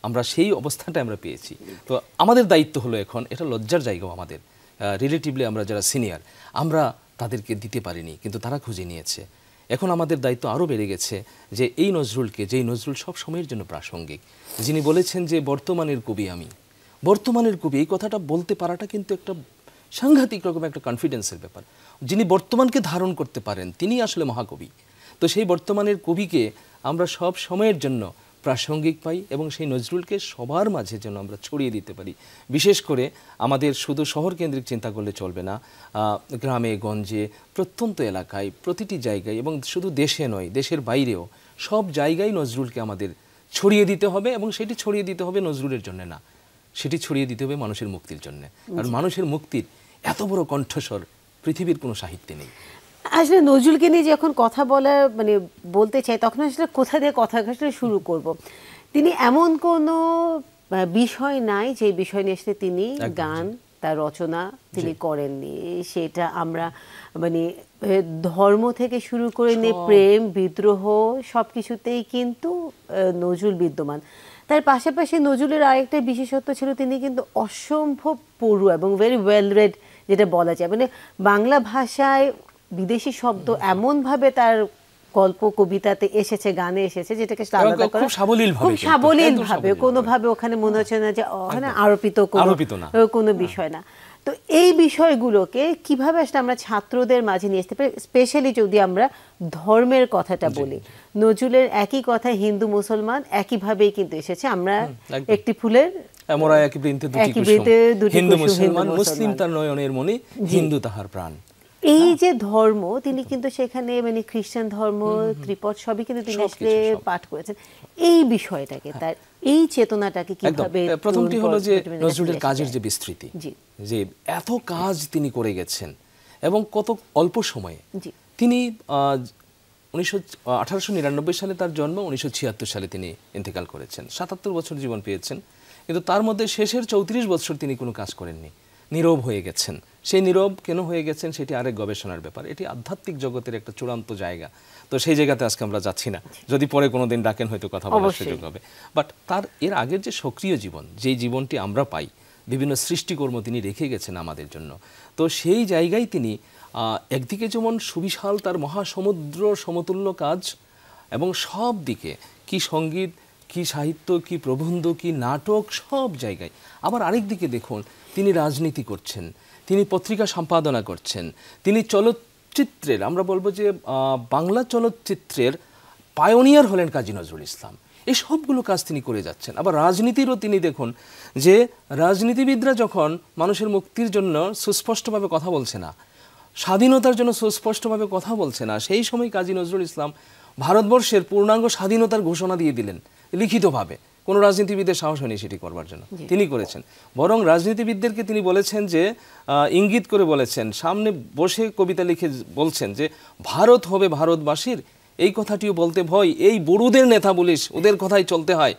আমরা সেই অবস্থাটা আমরা পেয়েছি। তো আমাদের দায়িত্ব হলো এখন, এটা লজ্জার জায়গাও আমাদের, রিলেটিভলি আমরা যারা সিনিয়র আমরা তাদেরকে দিতে পারিনি, কিন্তু তারা খুঁজে নিয়েছে। এখন আমাদের দায়িত্ব আরও বেড়ে গেছে যে এই নজরুলকে, যেই নজরুল সব সময়ের জন্য প্রাসঙ্গিক, যিনি বলেছেন যে বর্তমানের কবি আমি, বর্তমানের কবি, এই কথাটা বলতে পারাটা কিন্তু একটা সাংঘাতিক রকম একটা কনফিডেন্সের ব্যাপার। যিনি বর্তমানকে ধারণ করতে পারেন তিনি আসলে মহাকবি। তো সেই বর্তমানের কবিকে আমরা সব সময়ের জন্য প্রাসঙ্গিক পাই এবং সেই নজরুলকে সবার মাঝে যেন আমরা ছড়িয়ে দিতে পারি। বিশেষ করে আমাদের শুধু শহর কেন্দ্রিক চিন্তা করলে চলবে না, গ্রামে গঞ্জে প্রত্যন্ত এলাকায় প্রতিটি জায়গায় এবং শুধু দেশে নয় দেশের বাইরেও সব জায়গায় নজরুলকে আমাদের ছড়িয়ে দিতে হবে এবং সেটি ছড়িয়ে দিতে হবে নজরুলের জন্য না, সেটি ছড়িয়ে দিতে হবে মানুষের মুক্তির জন্য। আর মানুষের মুক্তির এত বড় কণ্ঠস্বর পৃথিবীর কোনো সাহিত্যে নেই। আসলে নজরুলকে নিয়ে যখন কথা বলা মানে বলতে চাই তখন আসলে কোথা দিয়ে কথা আসলে শুরু করব। তিনি এমন কোনো বিষয় নাই যে বিষয় নিয়ে আসলে তিনি গান তার রচনা তিনি করেননি। সেটা আমরা মানে ধর্ম থেকে শুরু করে নিয়ে প্রেম বিদ্রোহ সব কিছুতেই কিন্তু নজরুল বিদ্যমান। তার পাশাপাশি নজরুলের আরেকটা বিশেষত্ব ছিল তিনি কিন্তু অসম্ভব পড়ুয়া এবং ভেরি ওয়েল রেড যেটা বলা যায়, মানে বাংলা ভাষায় বিদেশি শব্দ এমনভাবে তার গল্প কবিতাতে এসেছে, গানে এসেছে, যেটাকে খুব সাবলীলভাবে কোনোভাবে ওখানে মনে হচ্ছে না যে ওখানে আরোপিত কোনো বিষয় না। তো এই বিষয়গুলোকে কিভাবে আসলে আমরা ছাত্রদের মাঝে নিয়ে আসতে পারি, স্পেশালি যদি আমরা ধর্মের কথাটা বলি। নজরুলের একই কথা হিন্দু মুসলমান একইভাবেই কিন্তু এসেছে। আমরা একটি ফুলের একই বৃন্তে দুটি হিন্দু মুসলমান, মুসলিম তার নয়নের মণি, হিন্দু তাহার প্রাণ। এই যে ধর্ম তিনি কিন্তু সেখানে মানে খ্রিস্টান ধর্ম ত্রিপদ সবই কিন্তু তিনি আসলে পাঠ করেছেন। এই বিষয়টাকে তার এই চেতনাটাকে কিভাবে, প্রথমটি হলো যে নজরুলের কাজের যে বিস্তৃতি, যে এত কাজ তিনি করে গেছেন এবং কত অল্প সময়ে। তিনি 1899 সালে তার জন্ম, 1976 সালে তিনি ইন্তেকাল করেছেন। 77 বছর জীবন পেয়েছেন, কিন্তু তার মধ্যে শেষের 34 বছর তিনি কোনো কাজ করেননি, নীরব হয়ে গেছেন। সেই নীরব কেন হয়ে গেছেন সেটি আরেক গবেষণার ব্যাপার। এটি আধ্যাত্মিক জগতের একটা চূড়ান্ত জায়গা, তো সেই জায়গাতে আজকে আমরা যাচ্ছি না, যদি পরে কোনো দিন ডাকেন হয়তো কথা বলার সুযোগ হবে। বাট তার এর আগের যে সক্রিয় জীবন, যেই জীবনটি আমরা পাই, বিভিন্ন সৃষ্টিকর্ম তিনি রেখে গেছেন আমাদের জন্য, তো সেই জায়গায় তিনি একদিকে যেমন সুবিশাল তার মহাসমুদ্র সমতুল্য কাজ এবং সব দিকে কি সঙ্গীত কি সাহিত্য কি প্রবন্ধ কি নাটক সব জায়গায়, আবার আরেক দিকে দেখুন তিনি রাজনীতি করছেন, তিনি পত্রিকা সম্পাদনা করছেন, তিনি চলচ্চিত্রের, আমরা বলবো যে বাংলা চলচ্চিত্রের পায়োনিয়ার হলেন কাজী নজরুল ইসলাম। এই সবগুলো কাজ তিনি করে যাচ্ছেন। আবার রাজনীতিরও তিনি দেখুন যে রাজনীতিবিদরা যখন মানুষের মুক্তির জন্য সুস্পষ্টভাবে কথা বলছে না, স্বাধীনতার জন্য সুস্পষ্টভাবে কথা বলছে না, সেই সময় কাজী নজরুল ইসলাম ভারতবর্ষের পূর্ণাঙ্গ স্বাধীনতার ঘোষণা দিয়ে দিলেন লিখিতভাবে। কোনো রাজনীতিবিদের সাহস হয়নি সেটি করবার জন্য, তিনি করেছেন। বরং রাজনীতিবিদদেরকে তিনি বলেছেন যে ইঙ্গিত করে বলেছেন, সামনে বসে কবিতা লিখে বলছেন যে ভারত হবে ভারতবাসীর, এই কথাটিও বলতে ভয়, এই বড়ুদের নেতা বলিস, ওদের কথাই চলতে হয়।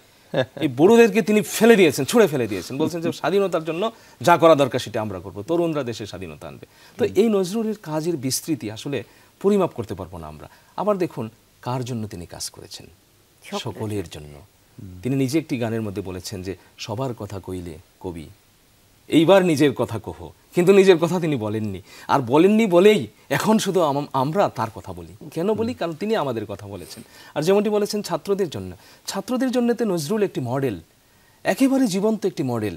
এই বড়ুদেরকে তিনি ফেলে দিয়েছেন, ছুঁড়ে ফেলে দিয়েছেন, বলছেন যে স্বাধীনতার জন্য যা করা দরকার সেটা আমরা করবো, তরুণরা দেশে স্বাধীনতা আনবে। তো এই নজরুলের কাজের বিস্তৃতি আসলে পরিমাপ করতে পারবো না আমরা। আবার দেখুন কার জন্য তিনি কাজ করেছেন, সকলের জন্য। তিনি নিজে একটি গানের মধ্যে বলেছেন যে সবার কথা কইলে কবি এইবার নিজের কথা কহ, কিন্তু নিজের কথা তিনি বলেননি। আর বলেননি বলেই এখন শুধু আমরা তার কথা বলি। কেন বলি? কারণ তিনি আমাদের কথা বলেছেন। আর যেমনটি বলেছেন ছাত্রদের জন্য তো নজরুল একটি মডেল, একেবারে জীবন্ত একটি মডেল।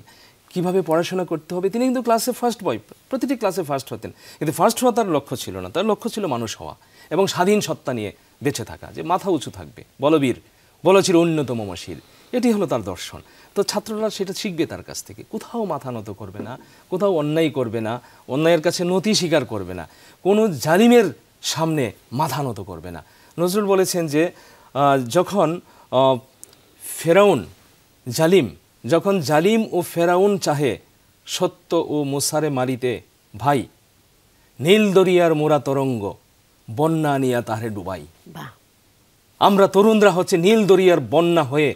কিভাবে পড়াশোনা করতে হবে, তিনি কিন্তু ক্লাসে ফার্স্ট বয়, প্রতিটি ক্লাসে ফার্স্ট হতেন, কিন্তু ফার্স্ট হওয়া তার লক্ষ্য ছিল না। তার লক্ষ্য ছিল মানুষ হওয়া এবং স্বাধীন সত্তা নিয়ে বেঁচে থাকা, যে মাথা উঁচু থাকবে, বলবীর, বলচির অন্যতম মশির, এটি হলো তার দর্শন। তো ছাত্ররা সেটা শিখবে তার কাছ থেকে। কোথাও মাথা নত করবে না, কোথাও অন্যায় করবে না, অন্যায়ের কাছে নতি স্বীকার করবে না, কোনো জালিমের সামনে মাথা নত করবে না। নজরুল বলেছেন যে যখন ফেরাউন যখন জালিম ও ফেরাউন চাহে সত্য ও মুসারে মারিতে, ভাই নীল দরিয়ার মোরা তরঙ্গ বন্যা নিয়া তাহারে ডুবাই। আমরা তরুণরা হচ্ছে নীল দরিয়ার বন্যা হয়ে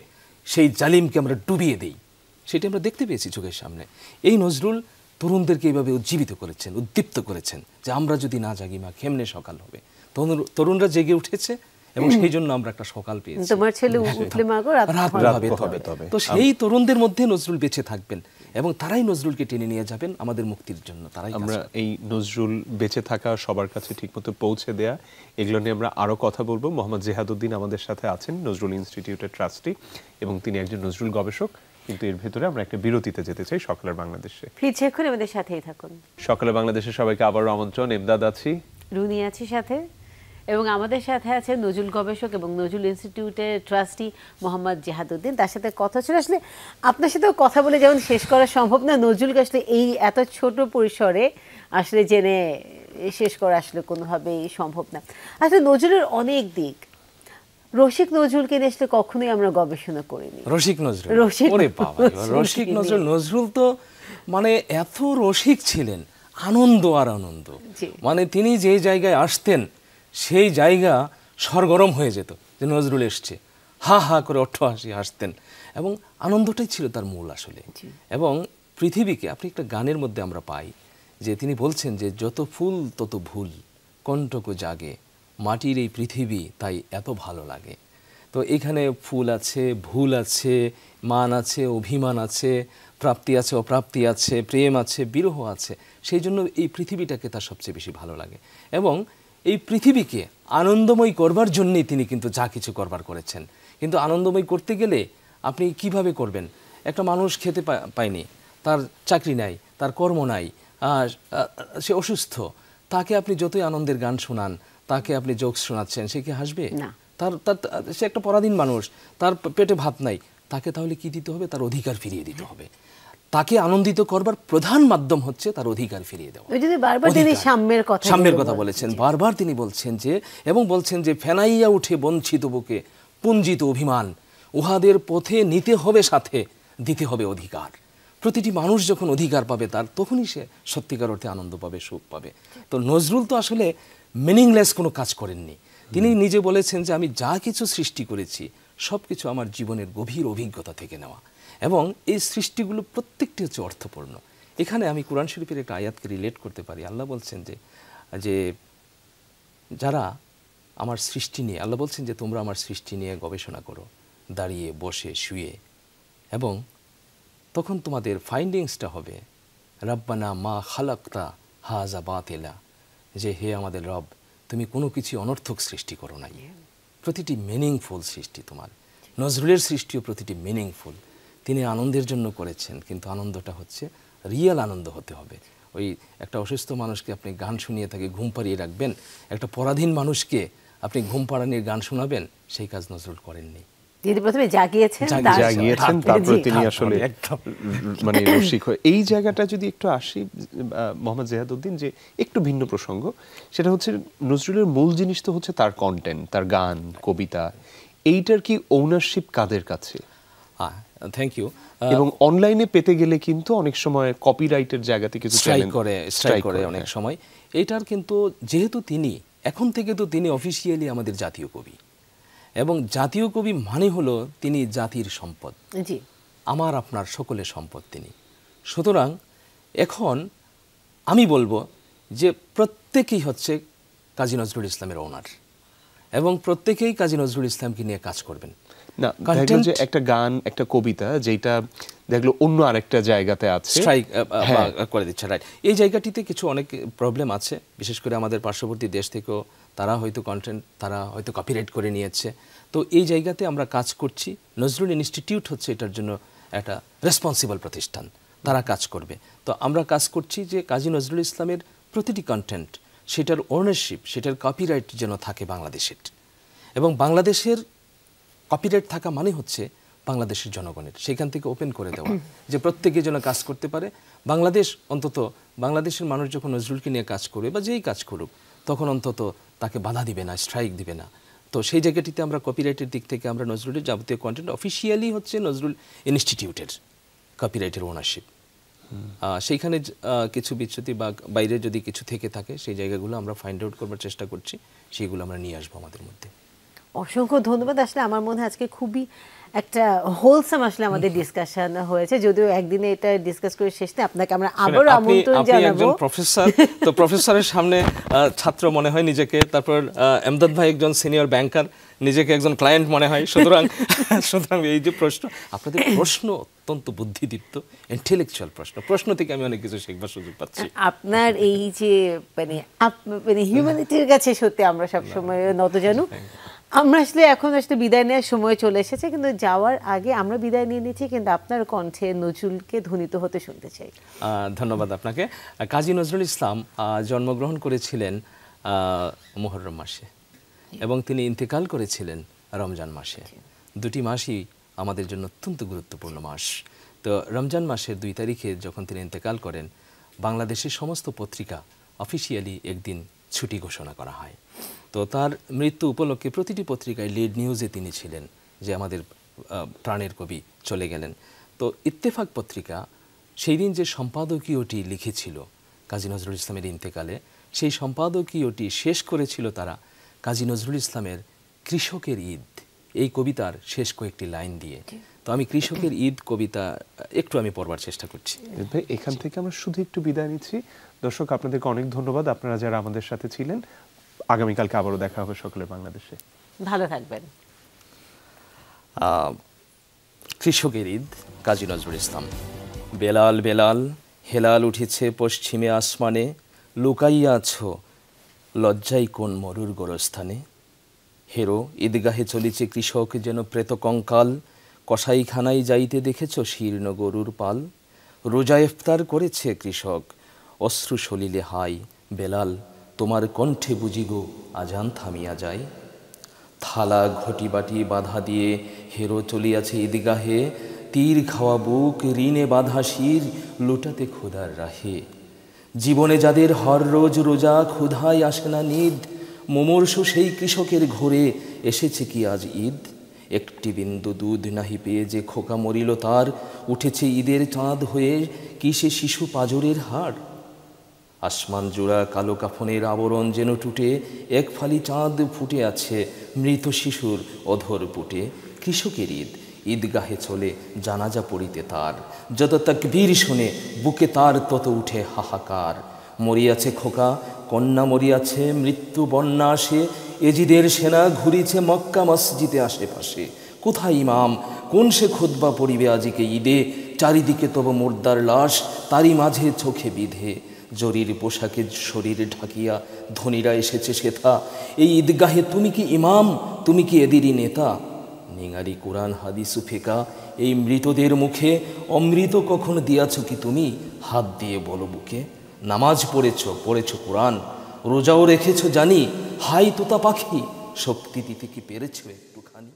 সেই জালিমকে আমরা ডুবিয়ে দেই। সেটি আমরা দেখতে পেয়েছি চোখের সামনে। এই নজরুল তরুণদেরকে এইভাবে উজ্জীবিত করেছেন, উদ্দীপ্ত করেছেন যে আমরা যদি না জাগি মা কেমনে সকাল হবে। তরুণরা জেগে উঠেছে এবং সেই জন্য আমরা একটা সকাল পেয়েছি। তোমার ছেলে উঠলে মাগো রাত হবে। তো সেই তরুণদের মধ্যে নজরুল বেঁচে থাকবেন এবং তারাই নজরুলকে টেনে নিয়ে যাবেন আমাদের মুক্তির জন্য। তারাই আমরা এই নজরুল বেঁচে থাকা, সবার কাছে ঠিকমতো পৌঁছে দেয়া, এগুলো নিয়ে আমরা আরো কথা বলবো। মোহাম্মদ জেহাদউদ্দিন আমাদের সাথে আছেন, নজরুল ইনস্টিটিউটের ট্রাস্টি এবং তিনি একজন নজরুল গবেষক। কিন্তু এর ভেতরে আমরা একটা বিরতিতে যেতে চাই সকালের বাংলাদেশে। ফিরছি এখন, আমাদের সাথেই থাকুন। সকালের বাংলাদেশে সবাইকে আবারও আমন্ত্রণ। এমদাদ আছি, রুনি আছি সাথে, এবং আমাদের সাথে আছে নজরুল গবেষক এবং নজরুল ইনস্টিটিউটের ট্রাস্টি মোহাম্মদ জিহাদউদ্দিন। তার সাথে কথা ছিল, আসলে আপনার সাথেও কথা বলে যেমন শেষ করা সম্ভব না, নজরুলকে আসলে এই এত ছোট পরিসরে আসলে জেনে শেষ করা আসলে কোনোভাবেই সম্ভব না। আসলে নজরুলের অনেক দিক, রসিক নজরুলকে নিয়ে আসলে কখনোই আমরা গবেষণা করিনি। রসিক নজরুল, ওরে বাবা, রসিক নজরুল, নজরুল তো মানে এত রসিক ছিলেন, আনন্দ আর আনন্দ। মানে তিনি যে জায়গায় আসতেন সেই জায়গা সরগরম হয়ে যেত যে নজরুল এসছে, হা হা করে অট্টহাসি হাসতেন, এবং আনন্দটাই ছিল তার মূল আসলে। এবং পৃথিবীকে আপনি একটা গানের মধ্যে আমরা পাই যে তিনি বলছেন যে যত ফুল তত ভুল, কণ্টক জাগে, মাটির এই পৃথিবী তাই এত ভালো লাগে। তো এখানে ফুল আছে, ভুল আছে, মান আছে, অভিমান আছে, প্রাপ্তি আছে, অপ্রাপ্তি আছে, প্রেম আছে, বিরহ আছে। সেই জন্য এই পৃথিবীটাকে তার সবচেয়ে বেশি ভালো লাগে। এবং এই পৃথিবীকে আনন্দময় করবার জন্যেই তিনি কিন্তু যা কিছু করবার করেছেন। কিন্তু আনন্দময় করতে গেলে আপনি কিভাবে করবেন? একটা মানুষ খেতে পায়নি, তার চাকরি নাই, তার কর্ম নাই, সে অসুস্থ, তাকে আপনি যতই আনন্দের গান শোনান, তাকে আপনি জোকস শোনাচ্ছেন, সে কি হাসবে? তার সে একটা পরাধীন মানুষ, তার পেটে ভাত নাই, তাকে তাহলে কি দিতে হবে? তার অধিকার ফিরিয়ে দিতে হবে। তাকে আনন্দিত করবার প্রধান মাধ্যম হচ্ছে তার অধিকার ফিরিয়ে দেওয়া। সাম্যের কথা বলেছেন, বারবার তিনি বলছেন যে, এবং বলছেন যে ফেনাইয়া উঠে বঞ্চিত বুকে পুঞ্জিত অভিমান, উহাদের পথে নিতে হবে সাথে, দিতে হবে অধিকার। প্রতিটি মানুষ যখন অধিকার পাবে তার, তখনই সে সত্যিকার অর্থে আনন্দ পাবে, সুখ পাবে। তো নজরুল তো আসলে মিনিংলেস কোনো কাজ করেননি। তিনি নিজে বলেছেন যে আমি যা কিছু সৃষ্টি করেছি সব কিছু আমার জীবনের গভীর অভিজ্ঞতা থেকে নেওয়া, এবং এই সৃষ্টিগুলো প্রত্যেকটি হচ্ছে অর্থপূর্ণ। এখানে আমি কোরআন শরীফের একটা আয়াতকে রিলেট করতে পারি। আল্লাহ বলছেন যে যারা আমার সৃষ্টি নিয়ে, আল্লাহ বলছেন যে তোমরা আমার সৃষ্টি নিয়ে গবেষণা করো, দাঁড়িয়ে, বসে, শুয়ে, এবং তখন তোমাদের ফাইন্ডিংসটা হবে রাব্বানা মা খালাকতা হাযা বাতিলা, যে হে আমাদের রব, তুমি কোনো কিছু অনর্থক সৃষ্টি করো নাই, প্রতিটি মিনিংফুল সৃষ্টি তোমার। নজরুলের সৃষ্টিও প্রতিটি মিনিংফুল। তিনি আনন্দের জন্য করেছেন, কিন্তু আনন্দটা হচ্ছে রিয়েল আনন্দ হতে হবে। ওই একটা অসুস্থ মানুষকে আপনি গান শুনিয়ে তাকে ঘুম পাড়িয়ে রাখবেন, একটা পরাধীন মানুষকে আপনি ঘুম পাড়ানির গান শোনাবেন, সেই কাজ নজরুল করেননি। তিনি প্রথমে জাগিয়েছেন, তারপরে তিনি আসলে মানে রসিক হয়। এই জায়গাটা যদি একটু আসি মোহাম্মদ জিহাদউদ্দিন, যে একটু ভিন্ন প্রসঙ্গ, সেটা হচ্ছে নজরুলের মূল জিনিস তো হচ্ছে তার কন্টেন্ট, তার গান, কবিতা। এইটার কি ওনারশিপ কাদের কাছে? Thank you. এবং অনলাইনে পেতে গেলে কিন্তু অনেক সময় কপিরাইটের জায়গাতে কিছু স্ট্রাইক করে অনেক সময়। এটার কিন্তু যেহেতু তিনি এখন থেকে তো তিনি অফিসিয়ালি আমাদের জাতীয় কবি, এবং জাতীয় কবি মানে হলো তিনি জাতির সম্পদ, আমার আপনার সকলের সম্পদ তিনি। সুতরাং এখন আমি বলবো যে প্রত্যেকেই হচ্ছে কাজী নজরুল ইসলামের ওনার, এবং প্রত্যেকেই কাজী নজরুল ইসলামকে নিয়ে কাজ করবেন। না, দেখলো যে একটা গান, একটা কবিতা যেটা দেখলো অন্য আরেকটা জায়গাতে আছে, স্ট্রাইক করে দিচ্ছে, রাইট। এই জায়গাটিতে কিছু অনেক প্রবলেম আছে, বিশেষ করে আমাদের পার্শ্ববর্তী দেশ থেকেও তারা হয়তো কন্টেন্ট, তারা হয়তো কপিরাইট করে নিয়েছে। তো এই জায়গাতে আমরা কাজ করছি। নজরুল ইনস্টিটিউট হচ্ছে এটার জন্য একটা রেসপন্সিবল প্রতিষ্ঠান, তারা কাজ করবে। তো আমরা কাজ করছি যে কাজী নজরুল ইসলামের প্রতিটি কন্টেন্ট, সেটার ওনারশিপ, সেটার কপিরাইট যেন থাকে বাংলাদেশের, এবং বাংলাদেশের কপিরাইট থাকা মানে হচ্ছে বাংলাদেশের জনগণের, সেখান থেকে ওপেন করে দেওয়া যে প্রত্যেকে যেন কাজ করতে পারে। বাংলাদেশ অন্তত, বাংলাদেশের মানুষ যখন নজরুলকে নিয়ে কাজ করবে বা যেই কাজ করুক, তখন অন্তত তাকে বাধা দিবে না, স্ট্রাইক দিবে না। তো সেই জায়গাটিতে আমরা কপিরাইটের দিক থেকে আমরা নজরুলের যাবতীয় কন্টেন্ট অফিসিয়ালি হচ্ছে নজরুল ইনস্টিটিউটের কপিরাইটের ওনারশিপ। সেইখানে কিছু বিচ্যুতি বা বাইরে যদি কিছু থেকে থাকে, সেই জায়গাগুলো আমরা ফাইন্ড আউট করবার চেষ্টা করছি, সেইগুলো আমরা নিয়ে আসবো আমাদের মধ্যে। অসংখ্য ধন্যবাদ। আসলে আমার মনে হয় আজকে খুবই একটা হোলসাম আসলে আমাদের ডিসকাশন হয়েছে, যদিও একদিনে এটা ডিসকাস করে শেষ নেই। আপনাকে আমরা আবারও আমন্ত্রণ জানাবো। আপনি একজন প্রফেসর, তো প্রফেসরের সামনে ছাত্র মনে হয় নিজেকে, তারপর এমদাদ ভাই একজন সিনিয়র ব্যাংকার, নিজেকে একজন ক্লায়েন্ট মনে হয়। সুতরাং এই যে প্রশ্ন, আপনাদের প্রশ্ন অত্যন্ত বুদ্ধিদীপ্ত, ইন্টেলেকচুয়াল প্রশ্ন থেকে আমি অনেক কিছু শিখবার সুযোগ পাচ্ছি। আপনার এই যে মানে হিউম্যানিটির কাছে সত্যি আমরা সবসময় নতজানু। আমরা আসলে এখন আসলে বিদায় নেওয়ার সময় চলে এসেছে, কিন্তু যাওয়ার আগে আমরা বিদায় নিয়ে নিচ্ছি, কিন্তু আপনার কণ্ঠে নজরুলকে ধ্বনিত হতে শুনতে চাই। ধন্যবাদ আপনাকে। কাজী নজরুল ইসলাম জন্মগ্রহণ করেছিলেন মুহররম মাসে, এবং তিনি ইন্তেকাল করেছিলেন রমজান মাসে। দুটি মাসই আমাদের জন্য অত্যন্ত গুরুত্বপূর্ণ মাস। তো রমজান মাসের 2 তারিখে যখন তিনি ইন্তেকাল করেন, বাংলাদেশের সমস্ত পত্রিকা অফিসিয়ালি একদিন ছুটি ঘোষণা করা হয়। তো তার মৃত্যু উপলক্ষে প্রতিটি পত্রিকায় লিড নিউজে তিনি ছিলেন যে আমাদের প্রাণের কবি চলে গেলেন। তো ইত্তেফাক পত্রিকা সেই দিন যে সম্পাদকীয়টি লিখেছিল কাজী নজরুল ইসলামের ইন্তেকালে, সেই সম্পাদকীয়টি শেষ করেছিল তারা কাজী নজরুল ইসলামের কৃষকের ঈদ এই কবিতার শেষ কয়েকটি লাইন দিয়ে। তো আমি কৃষকের ঈদ কবিতা একটু আমি পড়বার চেষ্টা করছি। ভাই, এখান থেকে আমরা শুধু একটু বিদায় নিচ্ছি। দর্শক, আপনাদেরকে অনেক ধন্যবাদ, আপনারা যারা আমাদের সাথে ছিলেন। আগামীকালকে আবারও দেখা হবে সকলের বাংলাদেশে। ভালো থাকবেন। কৃষকের ঈদ, কাজী নজরুল ইসলাম। বেলাল বেলাল হেলাল উঠেছে পশ্চিমে আসমানে, লুকাইয়া আছো লজ্জাই কোন মরুর গোরস্থানে। হেরো ঈদগাহে চলিছে কৃষক যেন প্রেত কঙ্কাল, কসাইখানায় যাইতে দেখেছ শীর্ণ গরুর পাল। রোজা ইফতার করেছে কৃষক, অশ্রু সলিলে হাই। বেলাল তোমার কণ্ঠে বুঝিগো আজান থামিয়া যায়। থালা ঘটি বাটি বাধা দিয়ে হেরো চলিয়াছে ঈদগাহে, তীর খাওয়া বুক ঋণে বাঁধা শির লুটাতে ক্ষুধার রাহে। জীবনে যাদের হর রোজ রোজা ক্ষুধায় আসে না নিদ, মুমূর্ষু সেই কৃষকের ঘোরে এসেছে কি আজ ঈদ। একটি বিন্দু দুধ নাহি পেয়ে যে খোকা মরিল তার, উঠেছে ঈদের চাঁদ হয়ে কি সে শিশু পাজরের হাড়। আসমান জোড়া কালো কাফনের আবরণ যেন টুটে, এক ফালি চাঁদ ফুটে আছে মৃত শিশুর অধর পুটে। কৃষকের ঈদ, ঈদগাহে চলে জানাজা পড়িতে তার, যত তাকবীর শুনে বুকে তার তত উঠে হাহাকার। মরিয়াছে খোকা, কন্যা মরিয়াছে, মৃত্যু বন্যা আসে, এজিদের সেনা ঘুরিছে মক্কা মসজিদে আশেপাশে। কোথায় ইমাম, কোন সে খুতবা পড়িবে আজিকে ঈদে, চারিদিকে তব মুর্দার লাশ তারই মাঝে চোখে বিধে। জরির পোশাকে শরীর ঢাকিয়া ধনীরা এসেছে সেথা, এই ঈদগাহে তুমি কি ইমাম, তুমি কি এদেরই নেতা। নিঙারি কোরআন হাদিসু ফেকা এই মৃতদের মুখে, অমৃত কখন দিয়াছ কি তুমি, হাত দিয়ে বলো বুকে। নামাজ পড়েছ কোরআন, রোজাও রেখেছ জানি, হাই তোতা পাখি শক্তি দিতে কি পেরেছ একটুখানি।